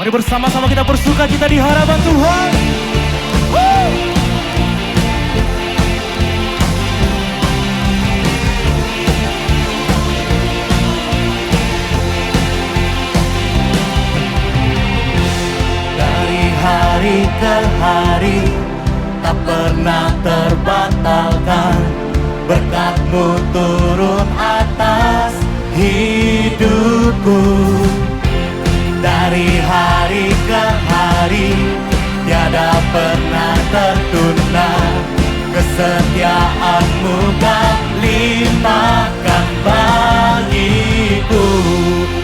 Mari bersama-sama kita bersuka cita di hadapan Tuhan. Dari hari ke hari tak pernah terbatalkan, berkat-Mu turun atas hidupku. Dari hari ke hari tiada pernah tertunda, kesetiaan-Mu Kau limpahkan bagiku.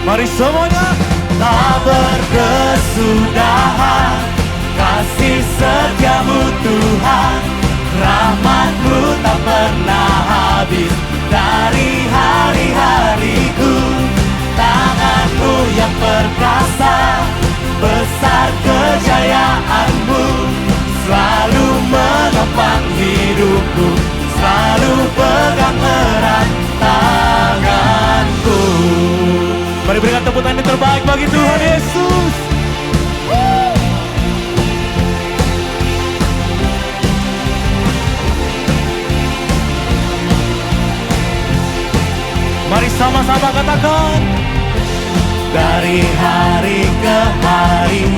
Mari semuanya. Tak berkesudahan kasih setia-Mu Tuhan, rahmat-Mu tak pernah habis dari hari-hariku. Tangan-Mu yang perkasa, besar kejayaan-Mu, selalu menopang hidupku, selalu pegang erat tanganku. Mari berikan tepuk tangan yang terbaik bagi Tuhan Yesus. Mari sama-sama katakan. Dari hari ke hari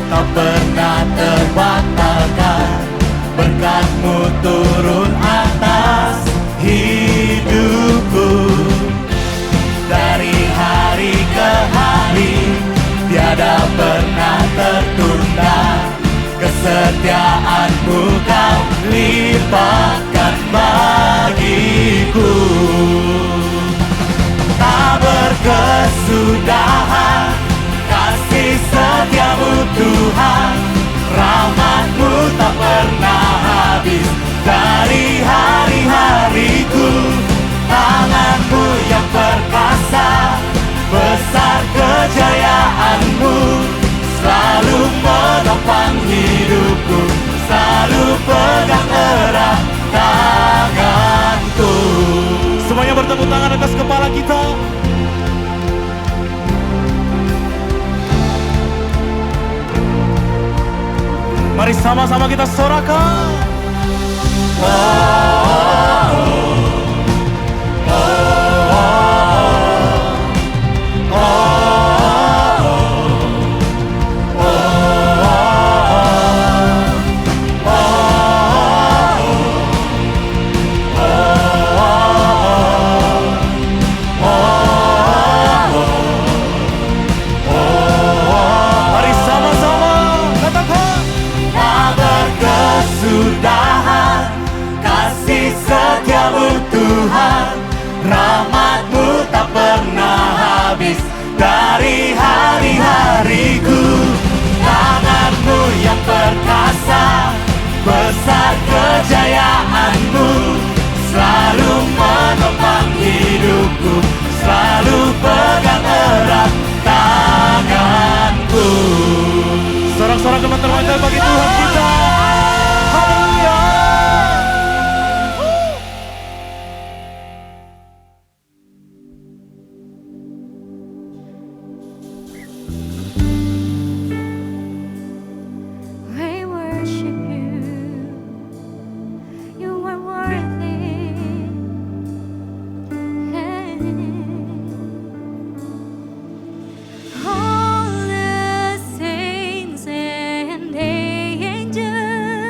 tak pernah terbatalkan, berkat-Mu turun atas hidupku. Dari hari ke hari tiada pernah tertunda, kesetiaan-Mu Kau limpahkan bagiku. Tak berkesudahan kasih setia-Mu Tuhan, rahmat-Mu tak pernah habis dari hari-hariku. Tangan-Mu yang perkasa, besar kejayaan-Mu, selalu menopang hidupku, selalu pegang erat tanganku. Semuanya bertepuk tangan atas kepala kita. Mari sama-sama kita sorakan. Mari sama-sama katakan. Tak berkesudahan kasih setia-Mu Tuhan, rahmat-Mu tak pernah habis dari hari-hariku. Tangan-Mu yang perkasa, besar kejayaan-Mu, selalu menopang hidupku, selalu pegang erat tanganku. Sorak-sorak teman termajal bagi Tuhan kita. Haleluya. We worship You. You are worthy. All the saints and angels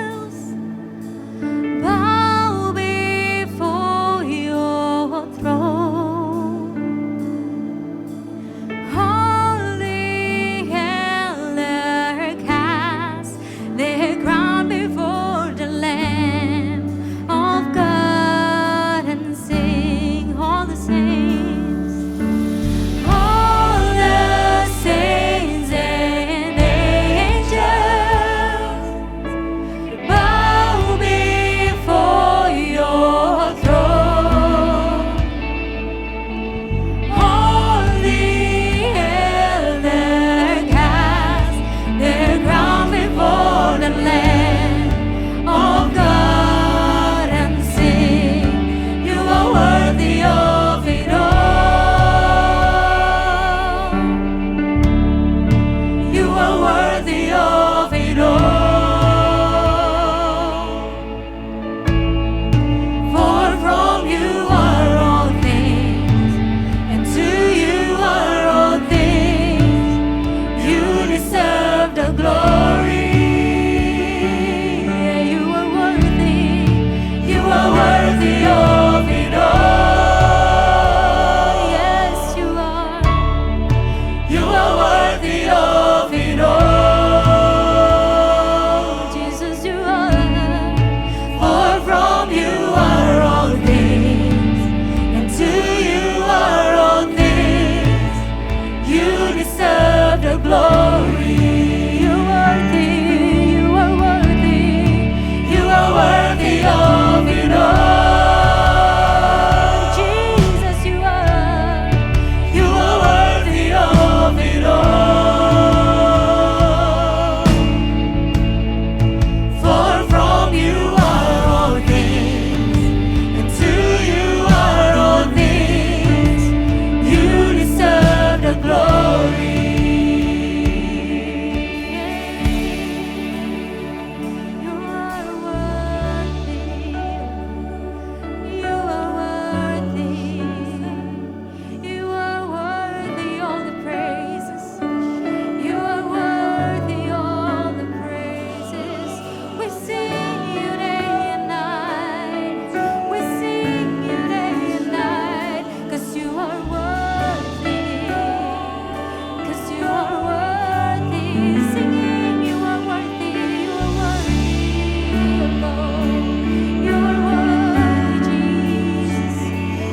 You're worthy, Jesus.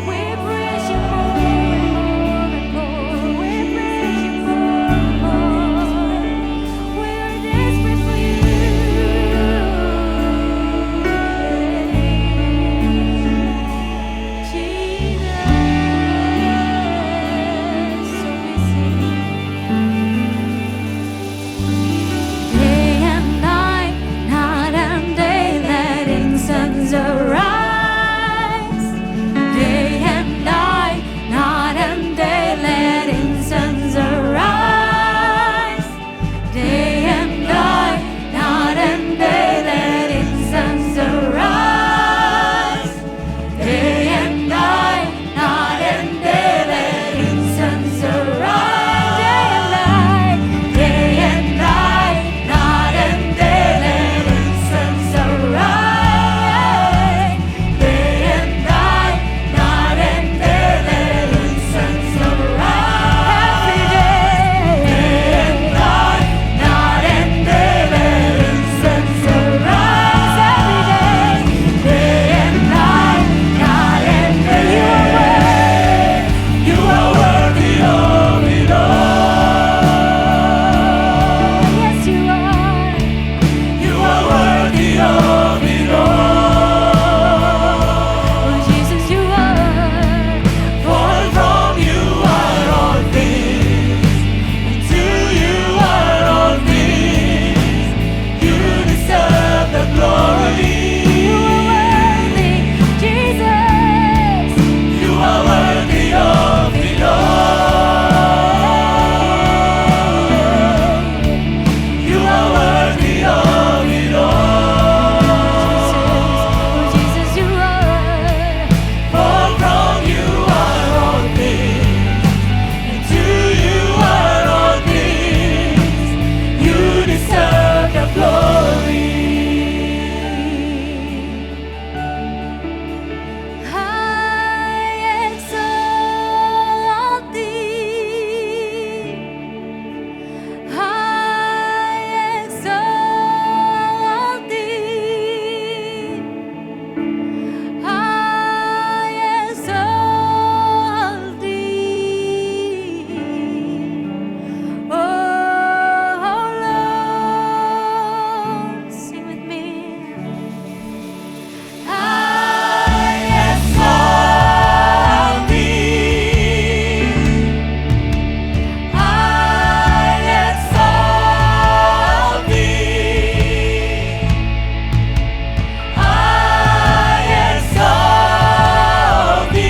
We praise you more and more. We praise you more and more. We're desperate for you. Jesus, so we sing. Day and night and day, letting suns arise. Day and night and day, letting suns arise. Day and night and day, letting suns arise. Day and night and day, letting suns arise. Day and night and day, letting suns arise. Day and night and day, letting suns arise. Every day. Day and night and day, letting suns arise. Every day. Day and night and day. You are worthy of it all. Yes, you are. You are worthy of it all. Oh, Jesus, you are. For from you are all things, and to you are all things. You deserve the glory. You are worthy, Jesus. You are worthy of it all. You are worthy of it all. Oh, Jesus, you are. For from you are all things, and to you are all things. You deserve the glory. I exalt thee. I exalt thee. I exalt thee. Oh Lord, sing with me. I exalt thee. I exalt thee. I exalt thee.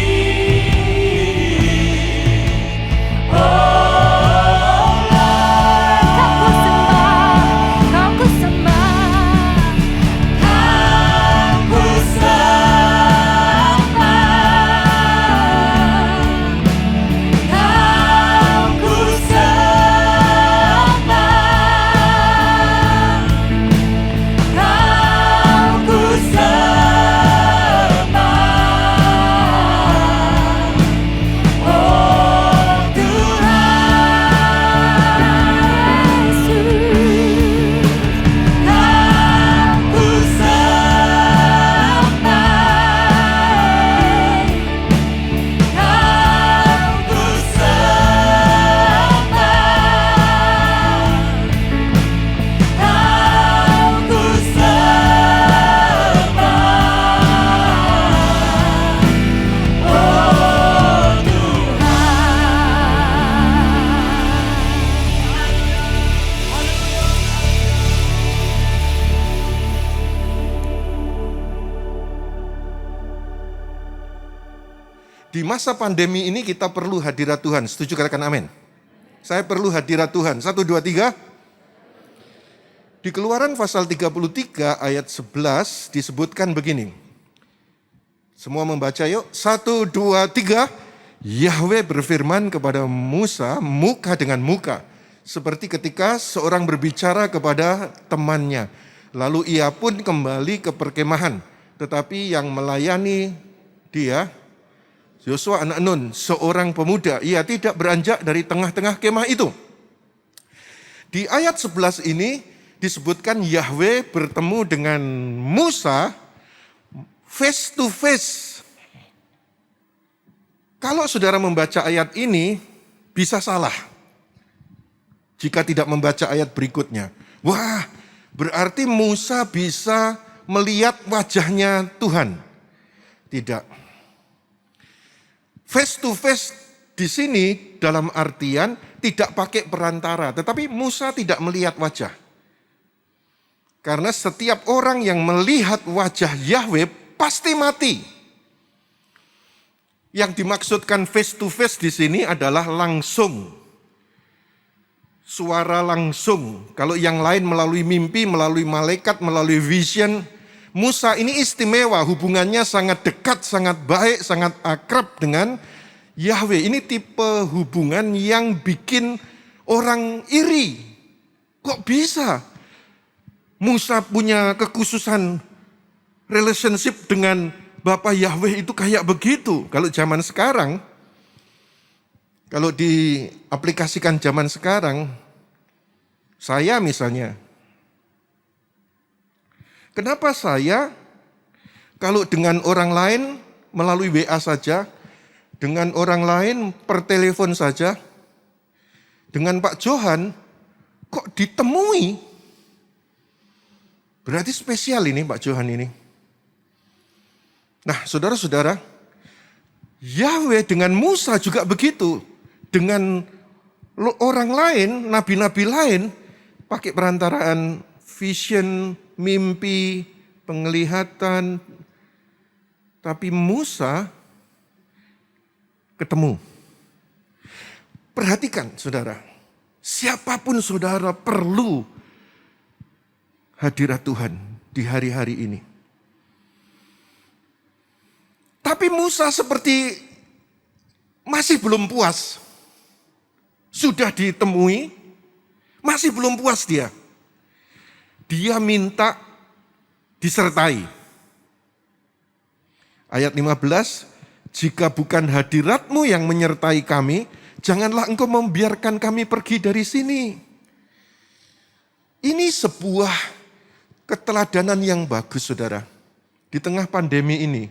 Oh Kau ku sembah, Aku sembah, Aku sembah, Aku sembah. Oh Tuhan, Yesus. Aku sembah, Aku sembah, Aku sembah. Oh Di masa pandemi ini kita perlu hadirat Tuhan. Setuju, katakan amin. Saya perlu hadirat Tuhan. 1, 2, 3. Di Keluaran pasal 33 ayat 11 disebutkan begini. Semua membaca yuk. 1, 2, 3. Yahweh berfirman kepada Musa muka dengan muka. Seperti ketika seorang berbicara kepada temannya. Lalu ia pun kembali ke perkemahan. Tetapi yang melayani dia, Yosua anak Nun, seorang pemuda, ia tidak beranjak dari tengah-tengah kemah itu. Di ayat 11 ini disebutkan Yahweh bertemu dengan Musa face to face. Kalau saudara membaca ayat ini, bisa salah. Jika tidak membaca ayat berikutnya. Wah, berarti Musa bisa melihat wajahnya Tuhan. Tidak. Face to face di sini dalam artian tidak pakai perantara, tetapi Musa tidak melihat wajah. Karena setiap orang yang melihat wajah Yahweh pasti mati. Yang dimaksudkan face to face di sini adalah langsung. Suara langsung. Kalau yang lain melalui mimpi, melalui malaikat, melalui vision. Musa ini istimewa, hubungannya sangat dekat, sangat baik, sangat akrab dengan Yahweh. Ini tipe hubungan yang bikin orang iri. Kok bisa Musa punya kekhususan relationship dengan Bapa Yahweh itu kayak begitu? Kalau zaman sekarang, kalau diaplikasikan zaman sekarang, saya misalnya, kenapa saya kalau dengan orang lain melalui WA saja, dengan orang lain per telepon saja, dengan Pak Johan kok ditemui? Berarti spesial ini Pak Johan ini. Nah, saudara-saudara, Yahweh dengan Musa juga begitu. Dengan orang lain, nabi-nabi lain, pakai perantaraan vision, mimpi, penglihatan. Tapi Musa ketemu. Perhatikan saudara, siapapun saudara perlu hadirat Tuhan di hari-hari ini. Tapi Musa seperti masih belum puas. Sudah ditemui, masih belum puas dia. Dia minta disertai. Ayat 15, jika bukan hadiratmu yang menyertai kami, janganlah engkau membiarkan kami pergi dari sini. Ini sebuah keteladanan yang bagus, saudara. Di tengah pandemi ini,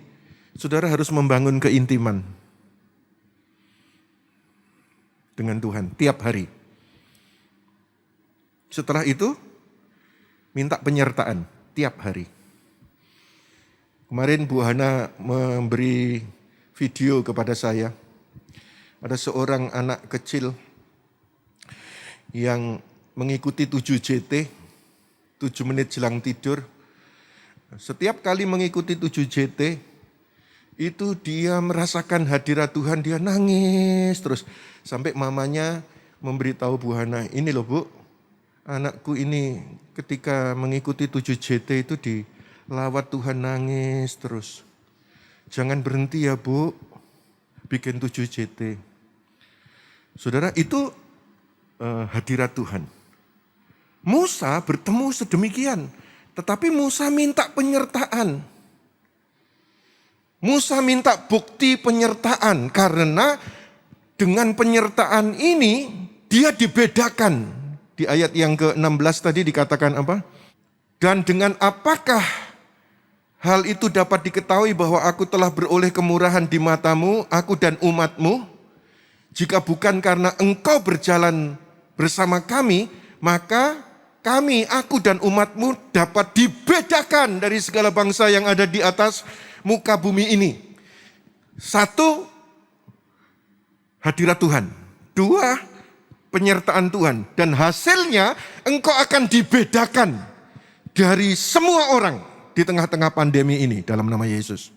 saudara harus membangun keintiman dengan Tuhan tiap hari. Setelah itu, minta penyertaan tiap hari. Kemarin Bu Hana memberi video kepada saya. Ada seorang anak kecil yang mengikuti 7 JT, 7 menit jelang tidur. Setiap kali mengikuti 7 JT, itu dia merasakan hadirat Tuhan, dia nangis terus. Sampai mamanya memberitahu Bu Hana, ini loh Bu, anakku ini ketika mengikuti 7 JT itu dilawat Tuhan nangis terus. Jangan berhenti ya Bu, bikin 7 JT. Saudara, itu hadirat Tuhan. Musa bertemu sedemikian, tetapi Musa minta penyertaan. Musa minta bukti penyertaan karena dengan penyertaan ini dia dibedakan. Di ayat yang ke-16 tadi dikatakan apa? Dan dengan apakah hal itu dapat diketahui bahwa aku telah beroleh kemurahan di matamu, aku dan umatmu? Jika bukan karena engkau berjalan bersama kami, maka kami, aku dan umatmu dapat dibedakan dari segala bangsa yang ada di atas muka bumi ini. 1, hadirat Tuhan. 2, penyertaan Tuhan. Dan hasilnya engkau akan dibedakan dari semua orang di tengah-tengah pandemi ini dalam nama Yesus.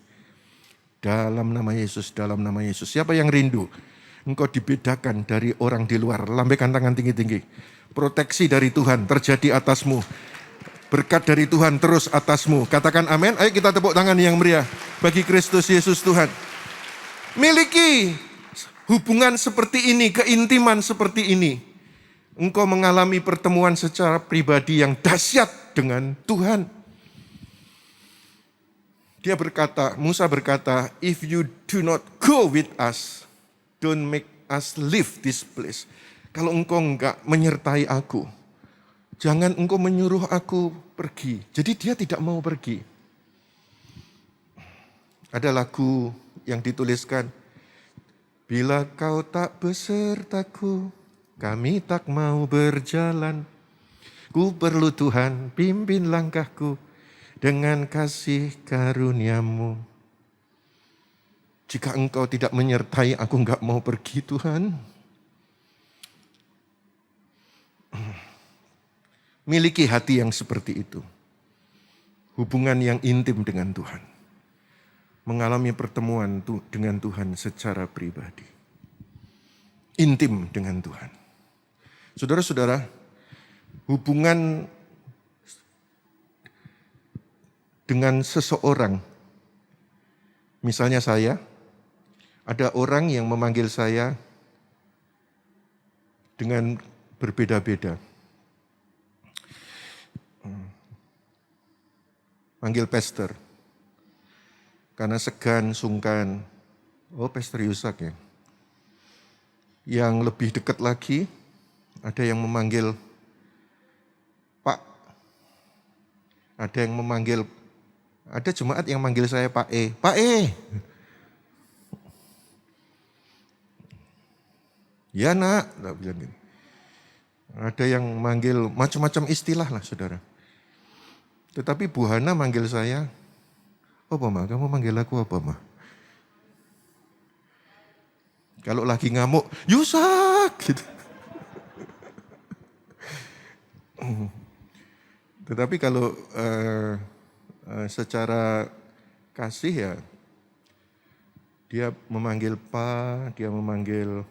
Dalam nama Yesus, dalam nama Yesus. Siapa yang rindu? Engkau dibedakan dari orang di luar. Lambaikan tangan tinggi-tinggi. Proteksi dari Tuhan terjadi atasmu. Berkat dari Tuhan terus atasmu. Katakan amin. Ayo kita tepuk tangan yang meriah bagi Kristus Yesus Tuhan. Miliki hubungan seperti ini, keintiman seperti ini. Engkau mengalami pertemuan secara pribadi yang dahsyat dengan Tuhan. Dia berkata, Musa berkata, if you do not go with us, don't make us leave this place. Kalau engkau enggak menyertai aku, Jangan engkau menyuruh aku pergi. Jadi dia tidak mau pergi. Ada lagu yang dituliskan, bila kau tak besertaku, kami tak mau berjalan. Ku perlu Tuhan, pimpin langkahku dengan kasih karuniamu. Jika engkau tidak menyertai aku, enggak mau pergi Tuhan. Miliki hati yang seperti itu. Hubungan yang intim dengan Tuhan. Mengalami pertemuan dengan Tuhan secara pribadi. Intim dengan Tuhan. Saudara-saudara, hubungan dengan seseorang, misalnya saya, ada orang yang memanggil saya dengan berbeda-beda. Manggil pastor. Karena segan, sungkan. Oh, Pastor Yusak ya. Yang lebih dekat lagi, ada yang memanggil Pak. Ada yang memanggil, ada jemaat yang manggil saya Pak E. Pak E. Ya nak. Ada yang manggil macam-macam istilah lah saudara. Tetapi Bu Hana manggil saya, apa Ma? Kamu manggil aku apa Ma? Kalau lagi ngamuk, Yusak! Gitu. Tetapi kalau secara kasih ya, dia memanggil Pak, dia memanggil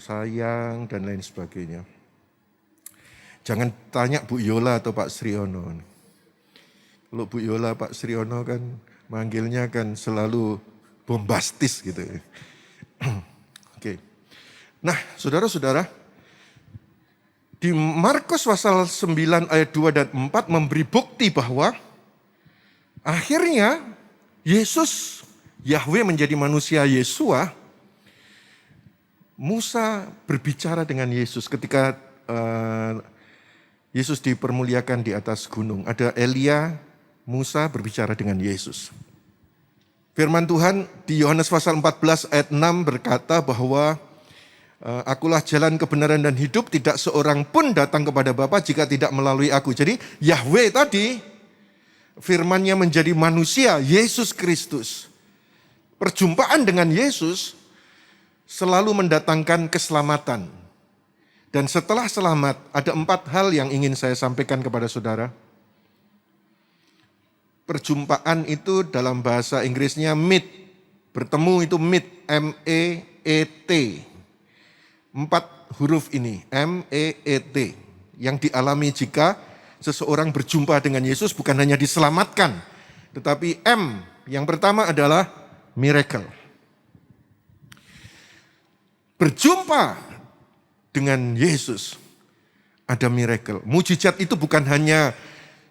sayang dan lain sebagainya. Jangan tanya Bu Yola atau Pak Sriono. Kalau Bu Yola, Pak Sriono kan manggilnya kan selalu bombastis gitu. Oke. Nah, saudara-saudara, di Markus pasal 9 ayat 2 dan 4 memberi bukti bahwa akhirnya Yesus, Yahweh menjadi manusia Yesua. Musa berbicara dengan Yesus ketika Yesus dipermuliakan di atas gunung. Ada Elia, Musa berbicara dengan Yesus. Firman Tuhan di Yohanes pasal 14 ayat 6 berkata bahwa akulah jalan kebenaran dan hidup, tidak seorang pun datang kepada Bapa jika tidak melalui aku. Jadi Yahweh tadi firman-Nya menjadi manusia, Yesus Kristus. Perjumpaan dengan Yesus selalu mendatangkan keselamatan. Dan setelah selamat, ada 4 hal yang ingin saya sampaikan kepada saudara. Perjumpaan itu dalam bahasa Inggrisnya meet. Bertemu itu meet, M-E-E-T. 4 huruf ini, M-E-E-T. Yang dialami jika seseorang berjumpa dengan Yesus bukan hanya diselamatkan. Tetapi M, yang pertama adalah miracle. Berjumpa dengan Yesus, ada miracle. Mujizat itu bukan hanya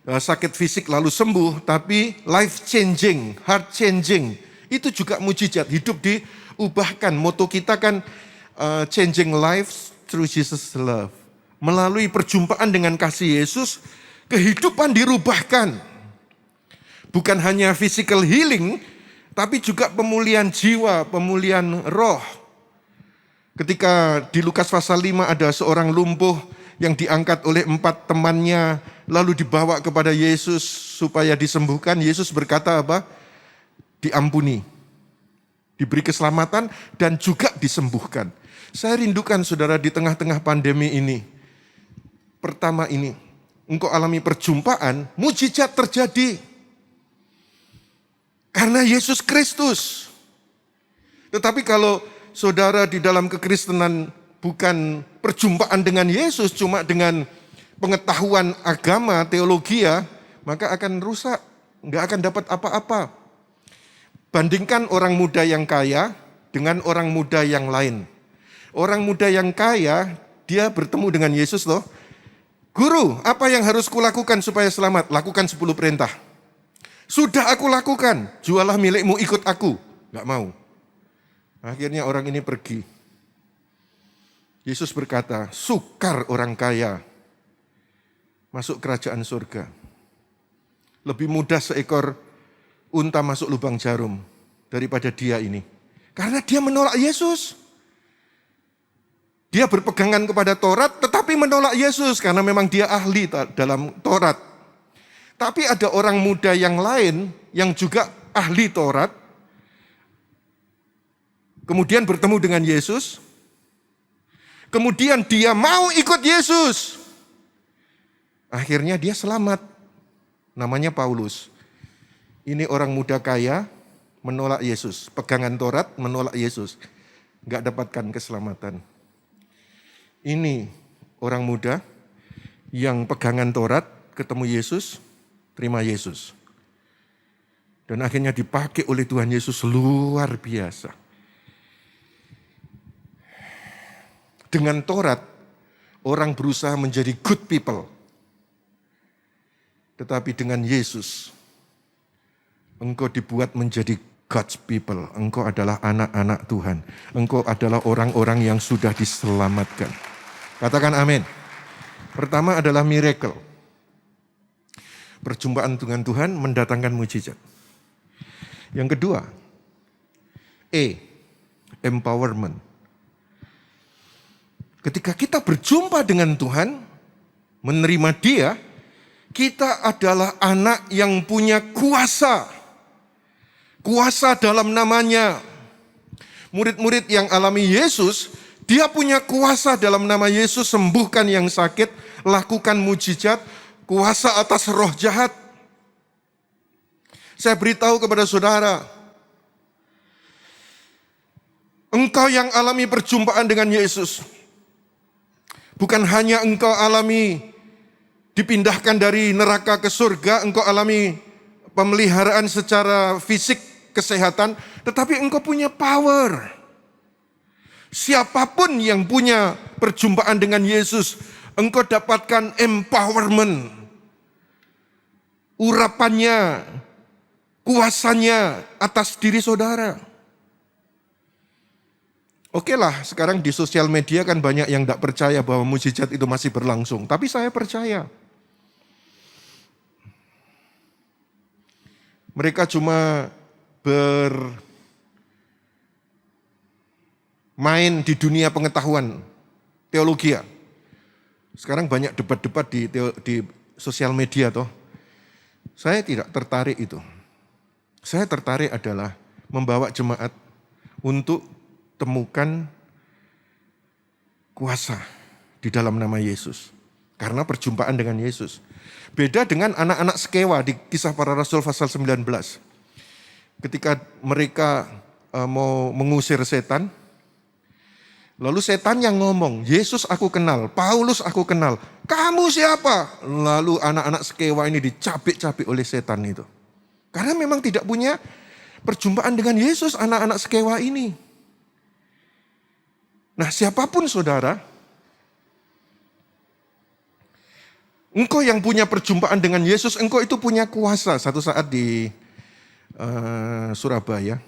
sakit fisik lalu sembuh, tapi life changing, heart changing. Itu juga mujizat, hidup diubahkan. Moto kita kan changing lives through Jesus' love. Melalui perjumpaan dengan kasih Yesus, kehidupan dirubahkan. Bukan hanya physical healing, tapi juga pemulihan jiwa, pemulihan roh. Ketika di Lukas pasal 5 ada seorang lumpuh yang diangkat oleh 4 temannya, lalu dibawa kepada Yesus supaya disembuhkan. Yesus berkata apa? Diampuni, diberi keselamatan dan juga disembuhkan. Saya rindukan saudara di tengah-tengah pandemi ini. Pertama ini, engkau alami perjumpaan, mujizat terjadi. Karena Yesus Kristus. Tetapi kalau saudara di dalam kekristenan bukan perjumpaan dengan Yesus, cuma dengan pengetahuan agama, teologi ya, maka akan rusak, nggak akan dapat apa-apa. Bandingkan orang muda yang kaya dengan orang muda yang lain. Orang muda yang kaya, dia bertemu dengan Yesus loh. Guru, apa yang harus kulakukan supaya selamat? Lakukan 10 perintah. Sudah aku lakukan, jualah milikmu ikut aku. Nggak mau. Akhirnya orang ini pergi. Yesus berkata, sukar orang kaya masuk kerajaan surga. Lebih mudah seekor unta masuk lubang jarum daripada dia ini. Karena dia menolak Yesus. Dia berpegangan kepada Taurat tetapi menolak Yesus karena memang dia ahli dalam Taurat. Tapi ada orang muda yang lain yang juga ahli Taurat. Kemudian bertemu dengan Yesus. Kemudian dia mau ikut Yesus. Akhirnya dia selamat. Namanya Paulus. Ini orang muda kaya menolak Yesus. Pegangan Taurat menolak Yesus. Gak dapatkan keselamatan. Ini orang muda yang pegangan Taurat ketemu Yesus, terima Yesus. Dan akhirnya dipakai oleh Tuhan Yesus luar biasa. Dengan Taurat, orang berusaha menjadi good people. Tetapi dengan Yesus, engkau dibuat menjadi God's people. Engkau adalah anak-anak Tuhan. Engkau adalah orang-orang yang sudah diselamatkan. Katakan amin. Pertama adalah miracle. Perjumpaan dengan Tuhan mendatangkan mujizat. Yang kedua, empowerment. Ketika kita berjumpa dengan Tuhan, menerima Dia, kita adalah anak yang punya kuasa. Kuasa dalam namanya. Murid-murid yang alami Yesus, dia punya kuasa dalam nama Yesus, sembuhkan yang sakit, lakukan mujizat, kuasa atas roh jahat. Saya beritahu kepada saudara, engkau yang alami perjumpaan dengan Yesus, bukan hanya engkau alami dipindahkan dari neraka ke surga, engkau alami pemeliharaan secara fisik, kesehatan, tetapi engkau punya power. Siapapun yang punya perjumpaan dengan Yesus, engkau dapatkan empowerment. Urapannya, kuasanya atas diri saudara. Oke lah, sekarang di sosial media kan banyak yang tidak percaya bahwa mujizat itu masih berlangsung. Tapi saya percaya. Mereka cuma bermain di dunia pengetahuan, teologi. Sekarang banyak debat-debat di sosial media toh. Saya tidak tertarik itu. Saya tertarik adalah membawa jemaat untuk temukan kuasa di dalam nama Yesus. Karena perjumpaan dengan Yesus. Beda dengan anak-anak Skewa di Kisah Para Rasul pasal 19. Ketika mereka mau mengusir setan, lalu setan yang ngomong, Yesus aku kenal, Paulus aku kenal, kamu siapa? Lalu anak-anak Skewa ini dicabik-cabik oleh setan itu. Karena memang tidak punya perjumpaan dengan Yesus anak-anak Skewa ini. Nah, siapapun saudara, engkau yang punya perjumpaan dengan Yesus, engkau itu punya kuasa. Satu saat di Surabaya,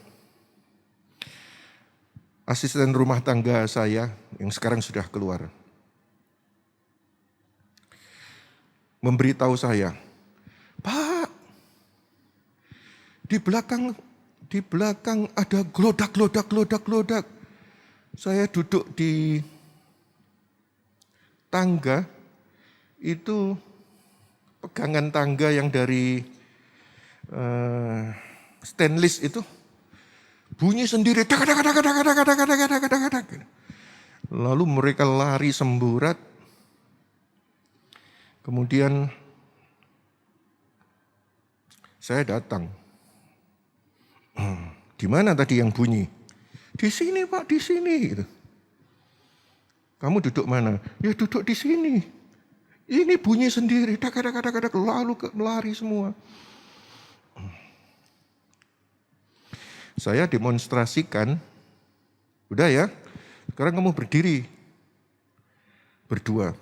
asisten rumah tangga saya yang sekarang sudah keluar memberitahu saya, Pak, di belakang ada glodak. Saya duduk di tangga, itu pegangan tangga yang dari stainless itu bunyi sendiri. Lalu mereka lari semburat. Kemudian saya datang. Di mana tadi yang bunyi? Di sini Pak, di sini. Gitu. Kamu duduk mana? Ya duduk di sini. Ini bunyi sendiri, lalu melari semua. Saya demonstrasikan, udah ya, sekarang kamu berdiri. Berdua,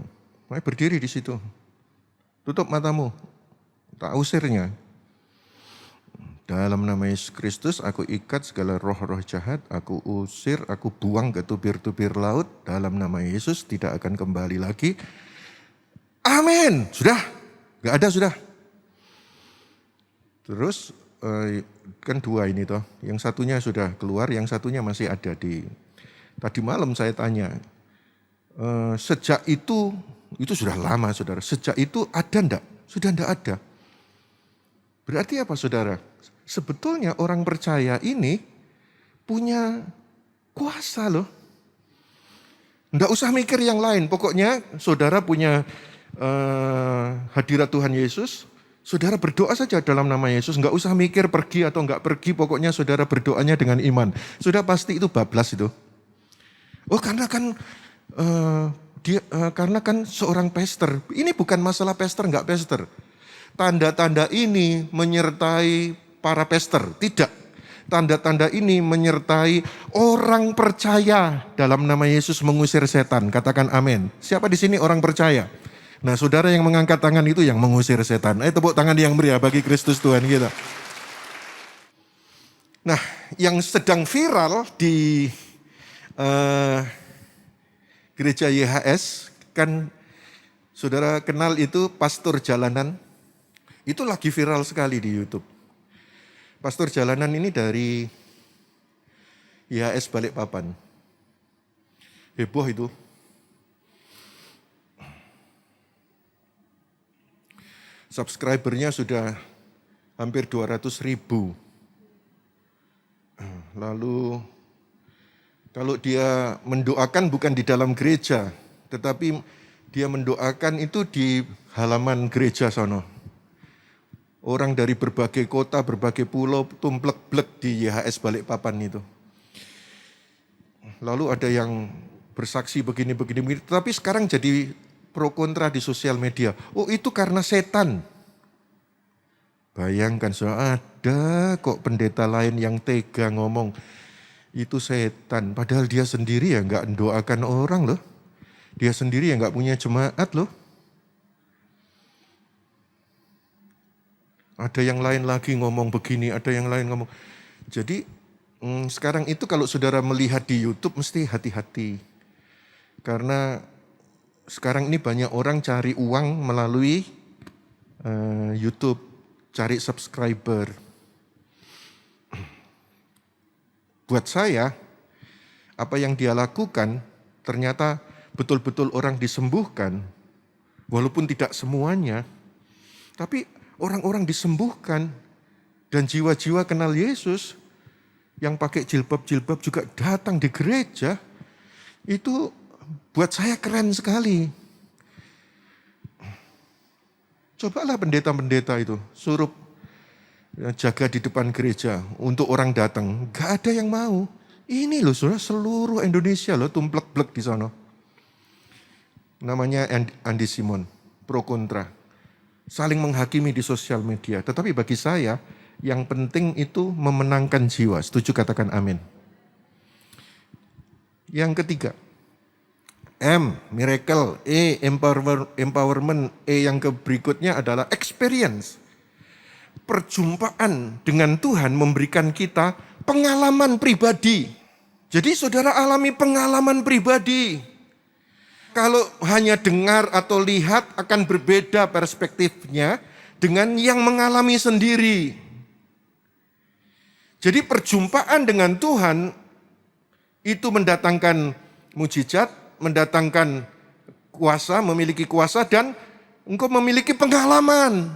berdiri di situ. Tutup matamu, tak usirnya. Dalam nama Yesus Kristus, aku ikat segala roh-roh jahat, aku usir, aku buang ke tubir-tubir laut. Dalam nama Yesus tidak akan kembali lagi. Amin. Sudah. Nggak ada sudah. Terus kan dua ini toh, yang satunya sudah keluar, yang satunya masih ada di. Tadi malam saya tanya, sejak itu sudah lama saudara, sejak itu ada enggak? Sudah enggak ada. Berarti apa saudara? Sebetulnya orang percaya ini punya kuasa loh. Enggak usah mikir yang lain, pokoknya saudara punya hadirat Tuhan Yesus, saudara berdoa saja dalam nama Yesus, enggak usah mikir pergi atau enggak pergi, pokoknya saudara berdoanya dengan iman. Sudah pasti itu bablas itu. Oh karena kan karena kan seorang pastor, ini bukan masalah pastor enggak pastor. Tanda-tanda ini menyertai para pastor, tidak. Tanda-tanda ini menyertai orang percaya dalam nama Yesus mengusir setan. Katakan amin. Siapa di sini orang percaya? Nah, saudara yang mengangkat tangan itu yang mengusir setan. Tepuk tangan yang meriah bagi Kristus Tuhan kita. Nah, yang sedang viral di gereja YHS kan saudara kenal itu pastor jalanan. Itu lagi viral sekali di YouTube. Pastor jalanan ini dari YHS Balikpapan. Heboh itu. Subscribernya sudah hampir 200.000. Lalu kalau dia mendoakan bukan di dalam gereja, tetapi dia mendoakan itu di halaman gereja sono. Orang dari berbagai kota, berbagai pulau tumplek-blek di YHS Balikpapan itu. Lalu ada yang bersaksi begini. Tapi sekarang jadi pro kontra di sosial media. Oh itu karena setan. Bayangkan ada kok pendeta lain yang tega ngomong itu setan. Padahal dia sendiri ya nggak mendoakan orang loh. Dia sendiri ya nggak punya jemaat loh. Ada yang lain lagi ngomong begini, ada yang lain ngomong. Jadi sekarang itu kalau saudara melihat di YouTube mesti hati-hati. Karena sekarang ini banyak orang cari uang melalui YouTube, cari subscriber. Buat saya, apa yang dia lakukan ternyata betul-betul orang disembuhkan. Walaupun tidak semuanya, tapi orang-orang disembuhkan dan jiwa-jiwa kenal Yesus yang pakai jilbab-jilbab juga datang di gereja. Itu buat saya keren sekali. Cobalah pendeta-pendeta itu suruh jaga di depan gereja untuk orang datang. Gak ada yang mau. Ini loh saudara, seluruh Indonesia loh tumplek-blek di sana. Namanya Andi Simon, pro kontra. Saling menghakimi di sosial media. Tetapi bagi saya, yang penting itu memenangkan jiwa. Setuju katakan amin. Yang ketiga, M, miracle. E, empowerment. E yang berikutnya adalah experience. Perjumpaan dengan Tuhan memberikan kita pengalaman pribadi. Jadi saudara alami pengalaman pribadi. Kalau hanya dengar atau lihat akan berbeda perspektifnya dengan yang mengalami sendiri. Jadi perjumpaan dengan Tuhan itu mendatangkan mujizat, mendatangkan kuasa, memiliki kuasa dan engkau memiliki pengalaman.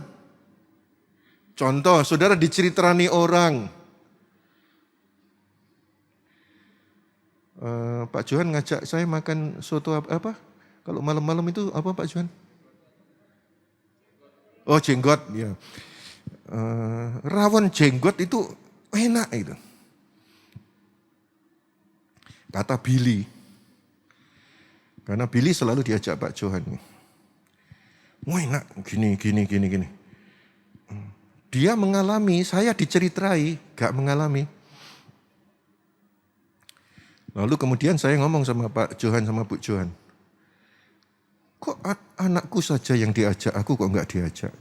Contoh, saudara diceritani orang. Pak Johan ngajak saya makan soto apa? Kalau malam-malam itu apa Pak Johan? Oh jenggot, ya. Rawon jenggot itu enak itu. Kata Billy. Karena Billy selalu diajak Pak Johan. Wah enak, gini. Dia mengalami, saya diceritai, gak mengalami. Lalu kemudian saya ngomong sama Pak Johan sama Bu Johan. Kok anakku saja yang diajak, aku kok enggak diajak?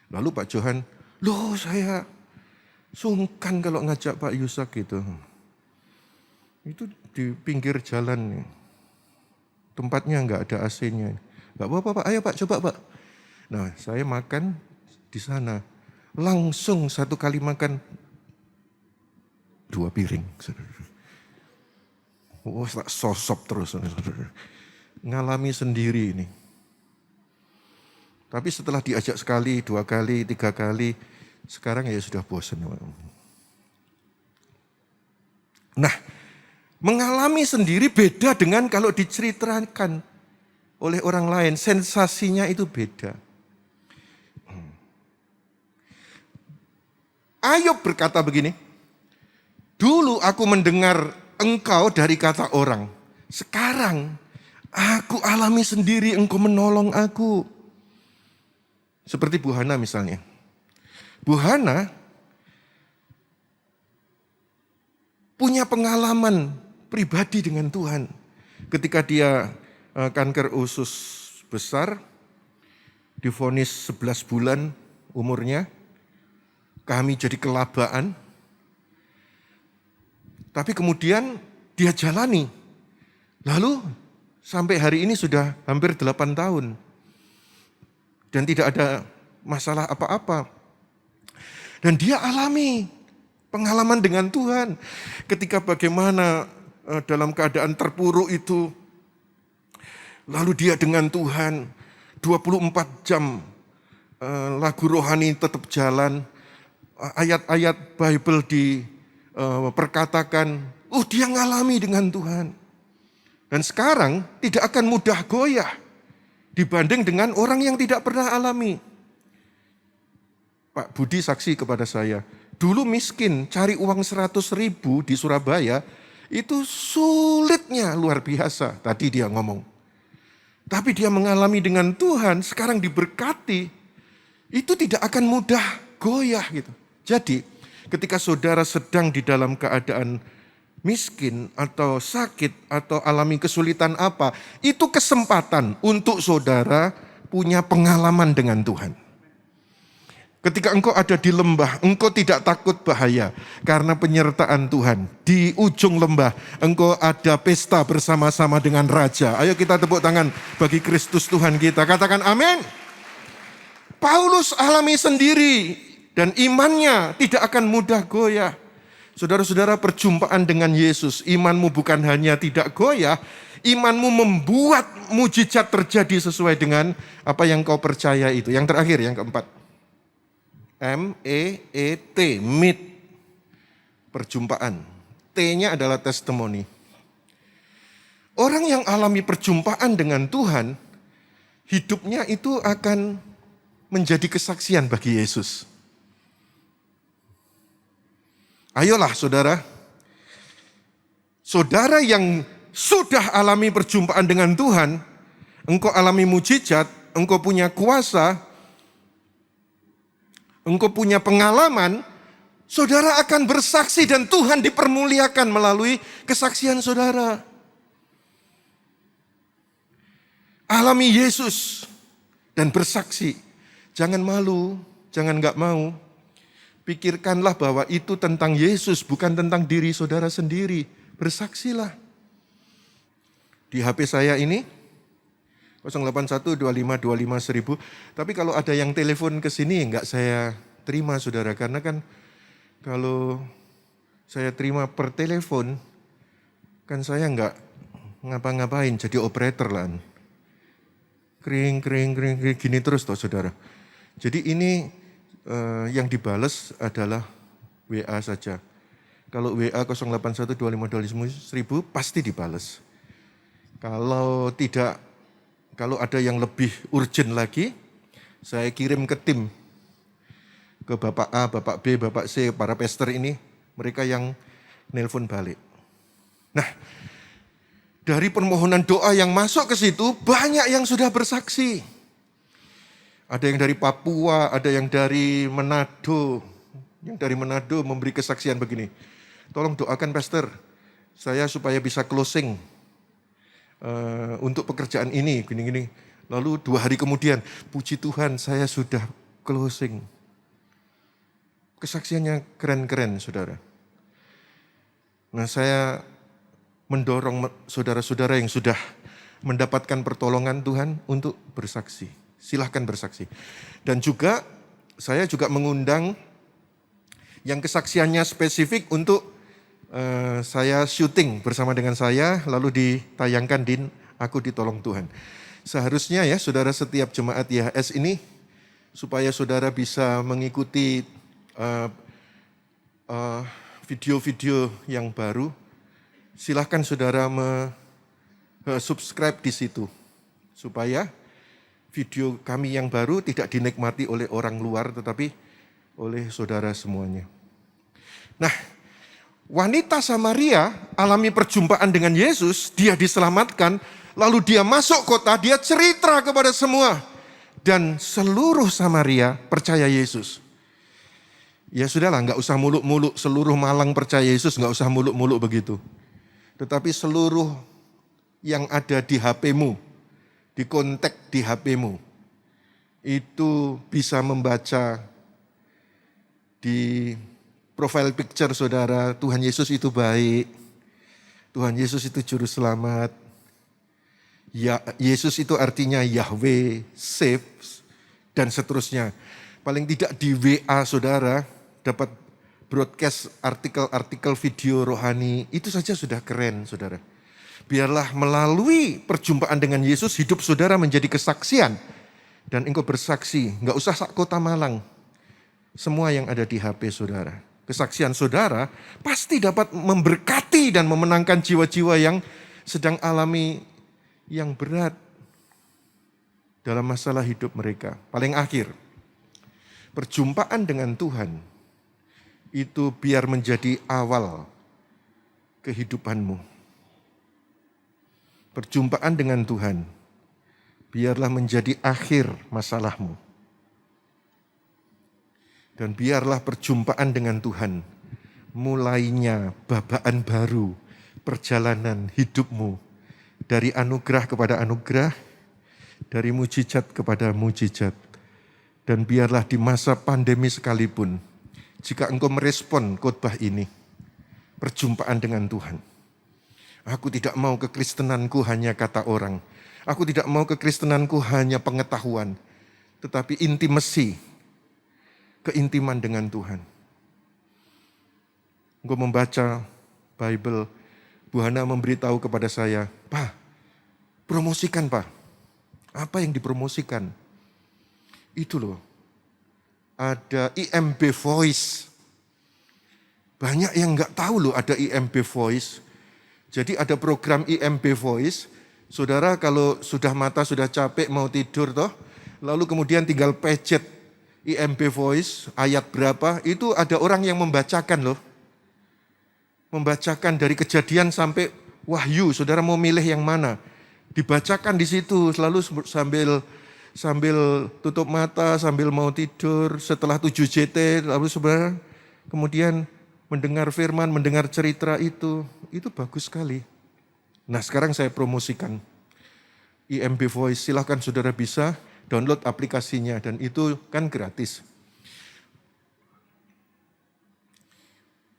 Lalu Pak Johan, loh saya sungkan kalau ngajak Pak Yusak gitu. Itu di pinggir jalan nih. Tempatnya nggak ada AC-nya. Nggak apa-apa Pak, ayo Pak, coba Pak. Nah, saya makan di sana. Langsung satu kali makan 2 piring. Oh, tak sosop terus. Ngalami sendiri ini. Tapi setelah diajak sekali, 2 kali, 3 kali, sekarang ya sudah bosan. Nah, mengalami sendiri beda dengan kalau diceritakan oleh orang lain. Sensasinya itu beda. Ayub berkata begini, dulu aku mendengar engkau dari kata orang. Sekarang aku alami sendiri engkau menolong aku. Seperti Bu Hana misalnya. Bu Hana punya pengalaman pribadi dengan Tuhan. Ketika dia kanker usus besar, divonis 11 bulan umurnya, kami jadi kelabaan. Tapi kemudian dia jalani. Lalu sampai hari ini sudah hampir 8 tahun. Dan tidak ada masalah apa-apa. Dan dia alami pengalaman dengan Tuhan. Ketika bagaimana dalam keadaan terpuruk itu, lalu dia dengan Tuhan 24 jam lagu rohani tetap jalan. Ayat-ayat Bible diperkatakan, dia ngalami dengan Tuhan. Dan sekarang tidak akan mudah goyah dibanding dengan orang yang tidak pernah alami. Pak Budi saksi kepada saya, dulu miskin cari uang 100.000 di Surabaya, itu sulitnya luar biasa. Tadi dia ngomong. Tapi dia mengalami dengan Tuhan, sekarang diberkati, itu tidak akan mudah goyah gitu. Jadi ketika saudara sedang di dalam keadaan miskin atau sakit atau alami kesulitan apa, itu kesempatan untuk saudara punya pengalaman dengan Tuhan. Ketika engkau ada di lembah, engkau tidak takut bahaya karena penyertaan Tuhan. Di ujung lembah, engkau ada pesta bersama-sama dengan Raja. Ayo kita tepuk tangan bagi Kristus Tuhan kita. Katakan amin. Paulus alami sendiri. Dan imannya tidak akan mudah goyah. Saudara-saudara, perjumpaan dengan Yesus, imanmu bukan hanya tidak goyah, imanmu membuat mujizat terjadi sesuai dengan apa yang kau percaya itu. Yang terakhir, yang keempat. MEET, meet. Perjumpaan. T-nya adalah testimoni. Orang yang alami perjumpaan dengan Tuhan, hidupnya itu akan menjadi kesaksian bagi Yesus. Ayolah saudara, saudara yang sudah alami perjumpaan dengan Tuhan, engkau alami mujizat, engkau punya kuasa, engkau punya pengalaman, saudara akan bersaksi dan Tuhan dipermuliakan melalui kesaksian saudara. Alami Yesus dan bersaksi. Jangan malu, jangan gak mau. Pikirkanlah bahwa itu tentang Yesus, bukan tentang diri saudara sendiri. Bersaksilah. Di HP saya ini, 08125251000. Tapi kalau ada yang telepon ke sini, enggak saya terima saudara. Karena kan kalau saya terima per telepon, kan saya enggak ngapa-ngapain, jadi operator lah. Kring, gini terus toh saudara. Jadi ini yang dibales adalah WA saja. Kalau WA 08125251000 pasti dibales. Kalau tidak, kalau ada yang lebih urgent lagi, saya kirim ke tim. Ke Bapak A, Bapak B, Bapak C, para pastor ini, mereka yang nelpon balik. Nah, dari permohonan doa yang masuk ke situ, banyak yang sudah bersaksi. Ada yang dari Papua, ada yang dari Manado. Yang dari Manado memberi kesaksian begini. Tolong doakan pastor, saya supaya bisa closing untuk pekerjaan ini, gini-gini. Lalu 2 hari kemudian, puji Tuhan saya sudah closing. Kesaksiannya keren-keren saudara. Nah saya mendorong saudara-saudara yang sudah mendapatkan pertolongan Tuhan untuk bersaksi. Silahkan bersaksi. Dan juga saya juga mengundang yang kesaksiannya spesifik untuk saya syuting bersama dengan saya, lalu ditayangkan di Aku Ditolong Tuhan. Seharusnya ya saudara setiap jemaat YHS ini, supaya saudara bisa mengikuti video-video yang baru, silahkan saudara subscribe di situ. Supaya video kami yang baru tidak dinikmati oleh orang luar, tetapi oleh saudara semuanya. Nah, wanita Samaria alami perjumpaan dengan Yesus, dia diselamatkan, lalu dia masuk kota, dia cerita kepada semua. Dan seluruh Samaria percaya Yesus. Ya sudahlah, nggak usah muluk-muluk, seluruh Malang percaya Yesus, nggak usah muluk-muluk begitu. Tetapi seluruh yang ada di HP-mu, di kontak di HP-mu, itu bisa membaca di profile picture saudara, Tuhan Yesus itu baik, Tuhan Yesus itu juru selamat, ya, Yesus itu artinya Yahweh, saves, dan seterusnya. Paling tidak di WA saudara dapat broadcast artikel-artikel video rohani, itu saja sudah keren saudara. Biarlah melalui perjumpaan dengan Yesus, hidup saudara menjadi kesaksian. Dan engkau bersaksi, nggak usah sak kota Malang, semua yang ada di HP saudara. Kesaksian saudara pasti dapat memberkati dan memenangkan jiwa-jiwa yang sedang alami yang berat dalam masalah hidup mereka. Paling akhir, perjumpaan dengan Tuhan itu biar menjadi awal kehidupanmu. Perjumpaan dengan Tuhan biarlah menjadi akhir masalahmu. Dan biarlah perjumpaan dengan Tuhan mulainya babaan baru perjalanan hidupmu. Dari anugerah kepada anugerah, dari mujizat kepada mujizat. Dan biarlah di masa pandemi sekalipun, jika engkau merespon khotbah ini, perjumpaan dengan Tuhan. Aku tidak mau kekristenanku hanya kata orang. Aku tidak mau kekristenanku hanya pengetahuan. Tetapi intimasi, keintiman dengan Tuhan. Engkau membaca Bible, Bu Hana memberitahu kepada saya, Pak, promosikan Pak. Apa yang dipromosikan? Itu loh, ada IMB Voice. Banyak yang nggak tahu loh ada IMB Voice. Jadi ada program IMB Voice. Saudara kalau sudah mata sudah capek mau tidur toh, lalu kemudian tinggal pencet IMB Voice, ayat berapa, itu ada orang yang membacakan loh. Membacakan dari Kejadian sampai Wahyu, saudara mau milih yang mana. Dibacakan di situ, selalu sambil tutup mata, sambil mau tidur, setelah 7 JT, lalu saudara kemudian mendengar firman, mendengar cerita itu bagus sekali. Nah sekarang saya promosikan IMB Voice, silahkan saudara bisa download aplikasinya dan itu kan gratis.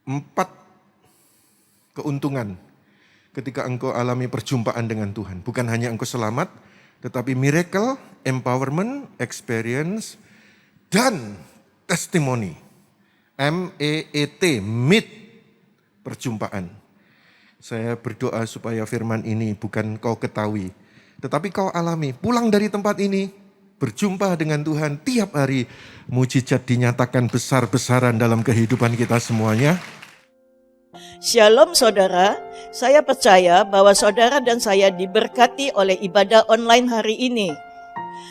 4 keuntungan ketika engkau alami perjumpaan dengan Tuhan. Bukan hanya engkau selamat, tetapi miracle, empowerment, experience, dan testimony. MEET, meet, perjumpaan. Saya berdoa supaya firman ini bukan kau ketahui, tetapi kau alami. Pulang dari tempat ini, berjumpa dengan Tuhan tiap hari, mujizat dinyatakan besar-besaran dalam kehidupan kita semuanya. Shalom saudara, saya percaya bahwa saudara dan saya diberkati oleh ibadah online hari ini.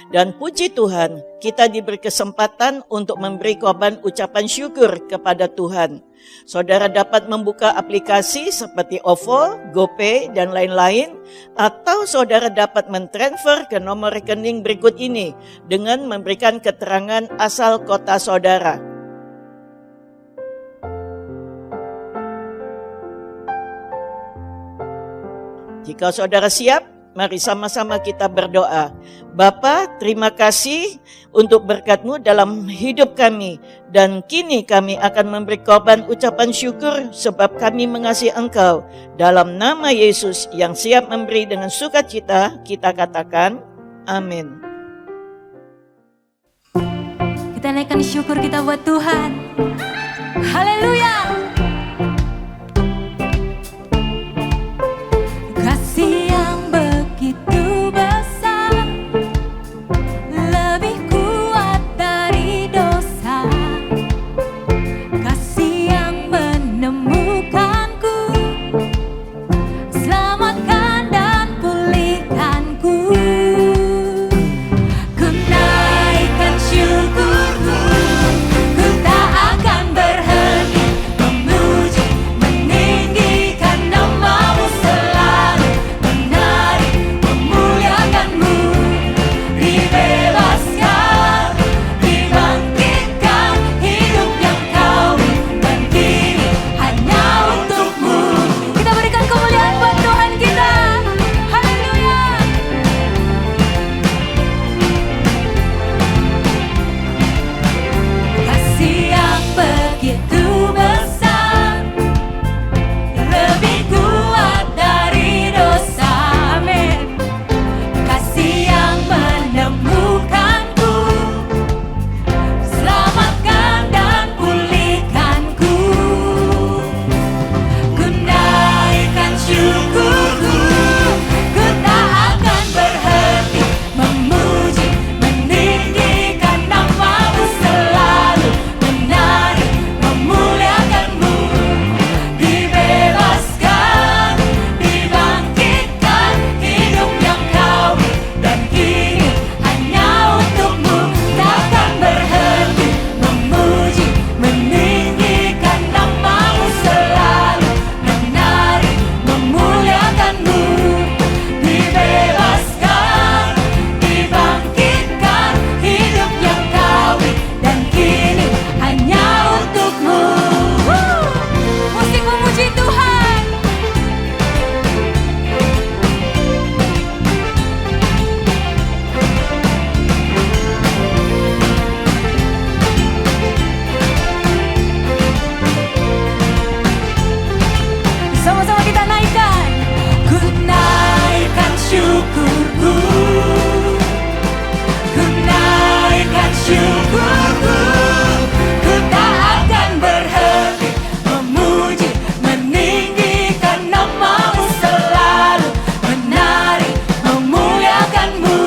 Dan puji Tuhan, kita diberi kesempatan untuk memberi korban ucapan syukur kepada Tuhan. Saudara dapat membuka aplikasi seperti OVO, GoPay, dan lain-lain, atau saudara dapat mentransfer ke nomor rekening berikut ini dengan memberikan keterangan asal kota saudara. Jika saudara siap, Mari sama-sama kita berdoa. Bapa, terima kasih untuk berkat-Mu dalam hidup kami. Dan kini kami akan memberi korban ucapan syukur sebab kami mengasihi Engkau. Dalam nama Yesus yang siap memberi dengan sukacita, kita katakan amin. Kita naikkan syukur kita buat Tuhan. Haleluya. Kasih yang begitu besar, lebih kuat dari dosa. Kasih yang menemukanku, selamatkan dan pulihkanku. Ku naikkan syukurku, ku tak akan berhenti memuji, meninggikan nama-Mu selalu, menari, memuliakan-Mu. Dibebaskan, dibangkitkan, hidup yang Kau berikan kini hanya untuk-Mu. Kita berikan kemuliaan buat Tuhan kita. Haleluya. Kasih yang begitu besar, lebih kuat dari dosa. Amin. Kasih yang menemukanku, selamatkan dan pulihkanku. Ku naikkan syukurku, ku tak akan berhenti memuji, meninggikan nama-Mu selalu, menari, memuliakan-Mu. Dibebaskan, dibangkitkan, hidup yang Kau dan kini hanya untuk-Mu. Takkan berhenti memuji, meninggikan nama-Mu selalu, menari, memuliakan-Mu. Dibebaskan, dibangkitkan, hidup yang Kau dan kini hanya untuk-Mu. Musik memuji Tuhan. Sama-sama kita naikkan. Ku naikkan syukurku, ku naikkan syukurku, ku tak akan berhenti memuji, meninggikan nama-Mu selalu, menari, memuliakan-Mu.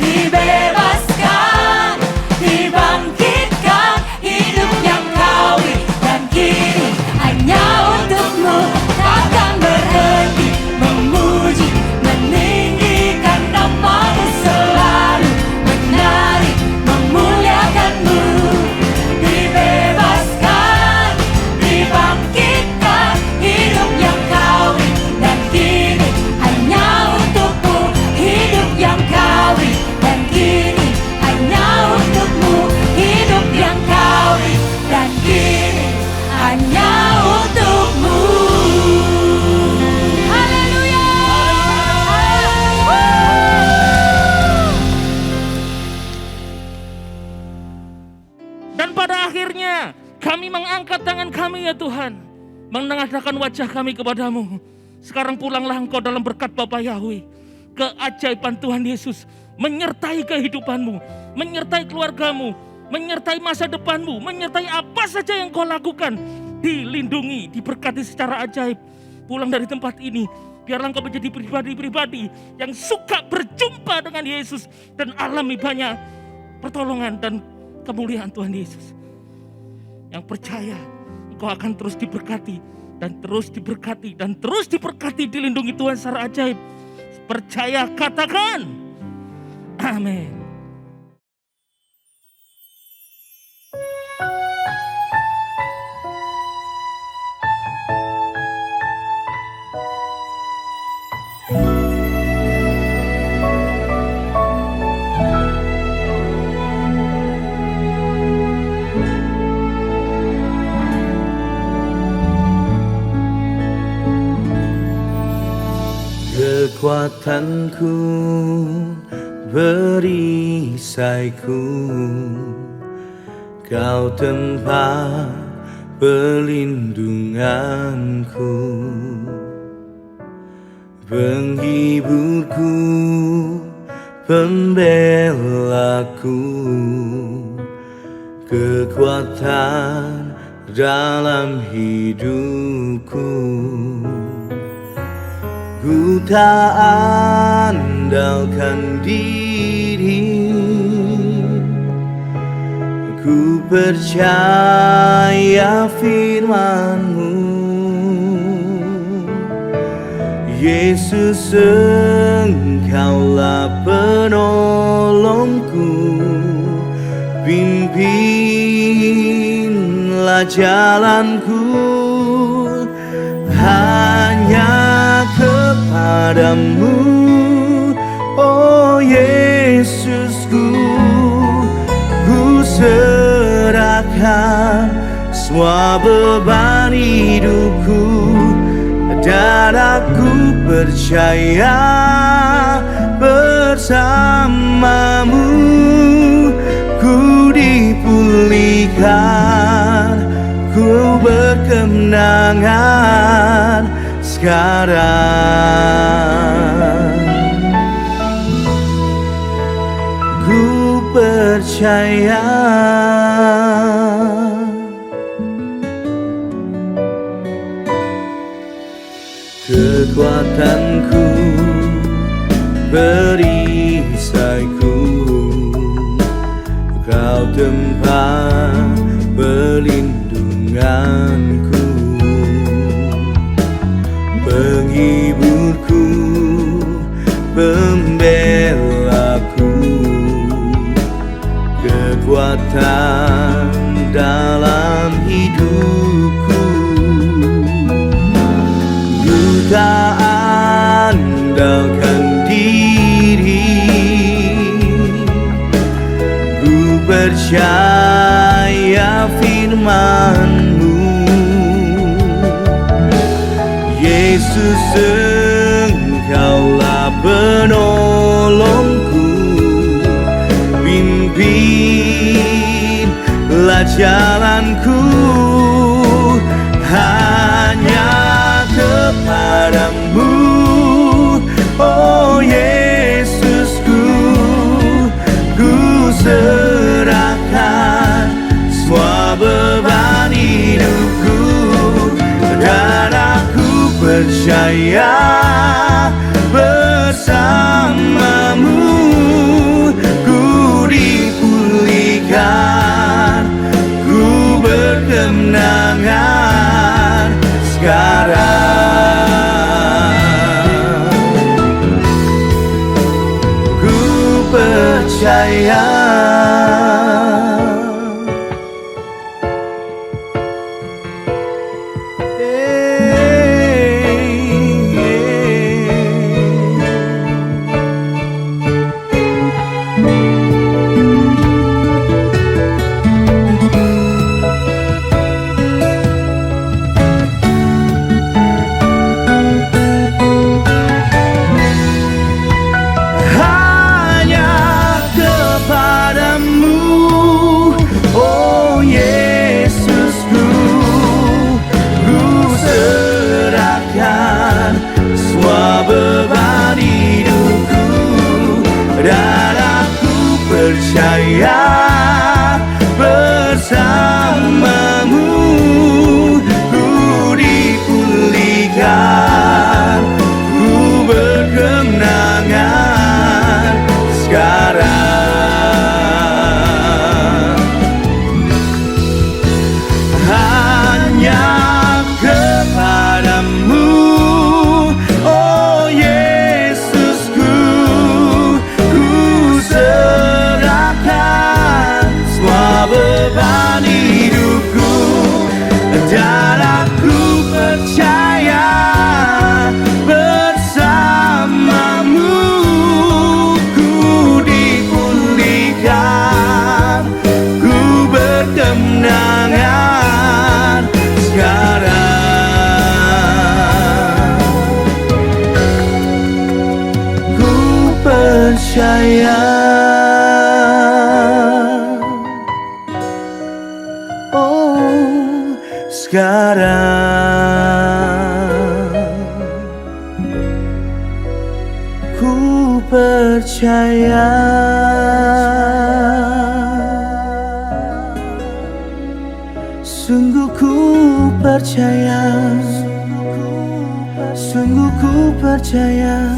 Dibebaskan, dibangkitkan, hidup yang Kau berikan kini hanya untuk-Mu. Takkan berhenti memuji, meninggikan nama-Mu selalu, menari, memuliakan-Mu. Dibebaskan, dibangkitkan, hidup yang Kau dan kini hanya untuk-Mu. Hidup yang Kau dan kini hanya untuk-Mu. Hidup yang Kau dan kini hanya untuk-Mu. Haleluya. Dan pada akhirnya kami mengangkat tangan kami ya Tuhan, menengadahkan wajah kami kepadamu. Sekarang pulanglah Engkau dalam berkat Bapa Yahweh. Keajaiban Tuhan Yesus menyertai kehidupanmu, menyertai keluargamu, menyertai masa depanmu, menyertai apa saja yang kau lakukan. Dilindungi, diberkati secara ajaib. Pulang dari tempat ini, biarlah engkau menjadi pribadi-pribadi yang suka berjumpa dengan Yesus dan alami banyak pertolongan dan kemuliaan Tuhan Yesus. Yang percaya engkau akan terus diberkati dan terus diberkati dan terus diberkati, dilindungi Tuhan secara ajaib. Percaya, katakan amin. kekuatanku, perisaiku, Kau tempat perlindunganku, penghiburku, pembelaku, kekuatan dalam hidupku. Ku tak andalkan diri, ku percaya firman-Mu. Yesus, Engkaulah penolongku, pimpinlah jalanku, hanya kepadamu, oh Yesusku, ku serahkan semua beban hidupku, dan aku percaya bersamamu ku dipulihkan, ku berkemenangan sekarang. Ku percaya kekuatanku, perisaiku, Kau tempat perlindunganku, penghiburku, pembelaku, kekuatan dalam hidupku. Ku tak andalkan diri, ku percaya firman-Mu. Yesus, Engkaulah penolongku, pimpinlah jalanku, hanya kepadamu, oh Yesusku, ku serahkan semua beban hidupku, dan aku percaya bersamamu ku dipulihkan, ku berkemenangan sekarang. Ku percaya percaya bersamamu ku dipulihkan, ku berkemenangan sekarang. Hanya kepadamu, oh Yesusku, ku serahkan percaya. Oh, sekarang ku percaya. Sungguh ku percaya, sungguh ku percaya.